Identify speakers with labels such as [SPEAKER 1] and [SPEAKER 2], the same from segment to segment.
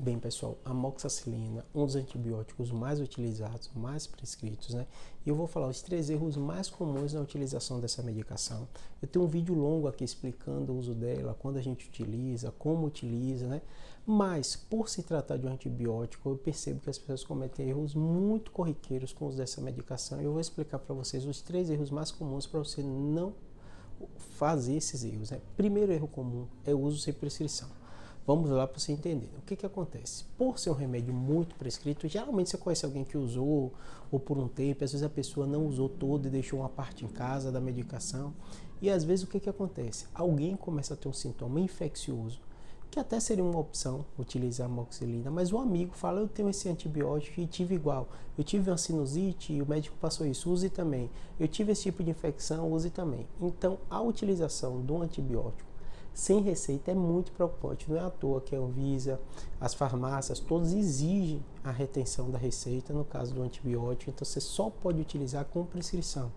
[SPEAKER 1] Bem, pessoal, a amoxicilina, um dos antibióticos mais utilizados, mais prescritos, né? E eu vou falar os 3 erros mais comuns na utilização dessa medicação. Eu tenho um vídeo longo aqui explicando o uso dela, quando a gente utiliza, como utiliza, né? Mas, por se tratar de um antibiótico, eu percebo que as pessoas cometem erros muito corriqueiros com o uso dessa medicação. E eu vou explicar para vocês os 3 erros mais comuns para você não fazer esses erros, né? Primeiro erro comum é o uso sem prescrição. Vamos lá para você entender. O que acontece? Por ser um remédio muito prescrito, geralmente você conhece alguém que usou ou por um tempo, às vezes a pessoa não usou todo e deixou uma parte em casa da medicação. E às vezes o que acontece? Alguém começa a ter um sintoma infeccioso, que até seria uma opção utilizar a amoxicilina, mas o amigo fala, eu tenho esse antibiótico e tive igual. Eu tive uma sinusite e o médico passou isso, use também. Eu tive esse tipo de infecção, use também. Então, a utilização do antibiótico sem receita é muito preocupante. Não é à toa que a Anvisa, as farmácias, todos exigem a retenção da receita no caso do antibiótico, então você só pode utilizar com prescrição,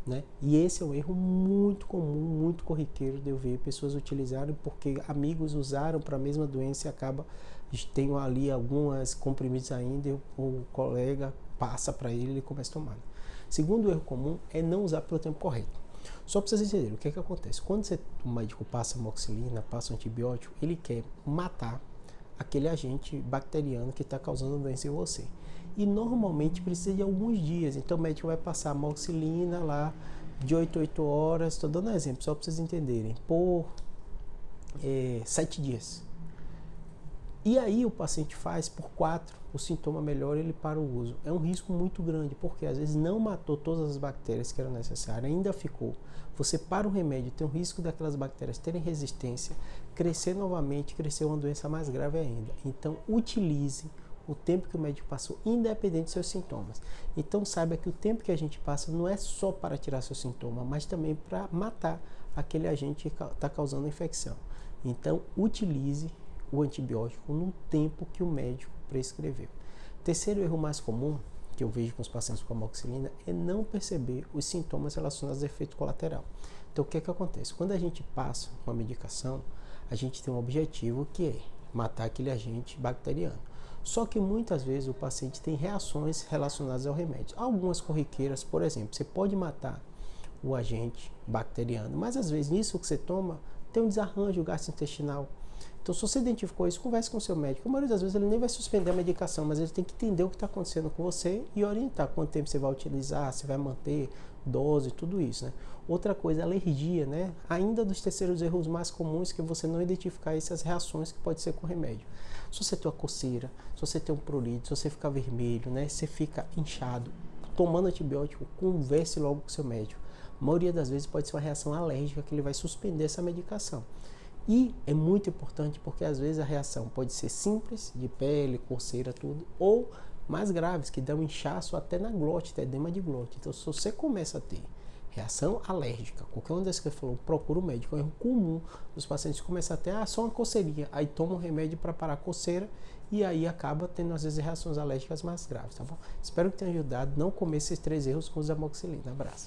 [SPEAKER 1] né? E esse é um erro muito comum, muito corriqueiro de eu ver pessoas utilizarem porque amigos usaram para a mesma doença e acaba, tem ali alguns comprimidos ainda, e o colega passa para ele e começa a tomar. Segundo erro comum é não usar pelo tempo correto. Só para vocês entenderem o que acontece. Quando o médico passa amoxicilina, passa um antibiótico, ele quer matar aquele agente bacteriano que está causando doença em você. E normalmente precisa de alguns dias. Então o médico vai passar amoxicilina lá de 8 a 8 horas. Estou dando um exemplo só para vocês entenderem. Por 7 dias. E aí o paciente faz por 4, o sintoma melhora, ele para o uso. É um risco muito grande, porque às vezes não matou todas as bactérias que eram necessárias, ainda ficou. Você para o remédio, tem o risco daquelas bactérias terem resistência, crescer novamente, crescer uma doença mais grave ainda. Então utilize o tempo que o médico passou, independente dos seus sintomas. Então saiba que o tempo que a gente passa não é só para tirar seu sintoma, mas também para matar aquele agente que está causando a infecção. Então utilize o antibiótico no tempo que o médico prescreveu. Terceiro erro mais comum que eu vejo com os pacientes com amoxicilina é não perceber os sintomas relacionados ao efeito colateral. Então o que acontece? Quando a gente passa uma medicação, a gente tem um objetivo que é matar aquele agente bacteriano. Só que muitas vezes o paciente tem reações relacionadas ao remédio. Algumas corriqueiras, por exemplo, você pode matar o agente bacteriano, mas às vezes nisso que você toma tem um desarranjo gastrointestinal. Então, se você identificou isso, converse com o seu médico. A maioria das vezes ele nem vai suspender a medicação, mas ele tem que entender o que está acontecendo com você e orientar quanto tempo você vai utilizar, se vai manter, dose, tudo isso, né? Outra coisa, alergia, né? Ainda dos terceiros erros mais comuns que você não identificar essas reações que pode ser com o remédio. Se você tem uma coceira, se você tem um prurito, se você fica vermelho, né? Se você fica inchado, tomando antibiótico, converse logo com o seu médico. A maioria das vezes pode ser uma reação alérgica que ele vai suspender essa medicação. E é muito importante porque às vezes a reação pode ser simples, de pele, coceira, tudo, ou mais graves, que dão inchaço até na glote, edema de glote. Então, se você começa a ter reação alérgica, qualquer uma dessas que eu falou, procura o médico. É um comum dos pacientes começar a ter só uma coceirinha, aí toma um remédio para parar a coceira e aí acaba tendo às vezes reações alérgicas mais graves, tá bom? Espero que tenha ajudado. Não cometa esses 3 erros com os amoxicilina. Abraço.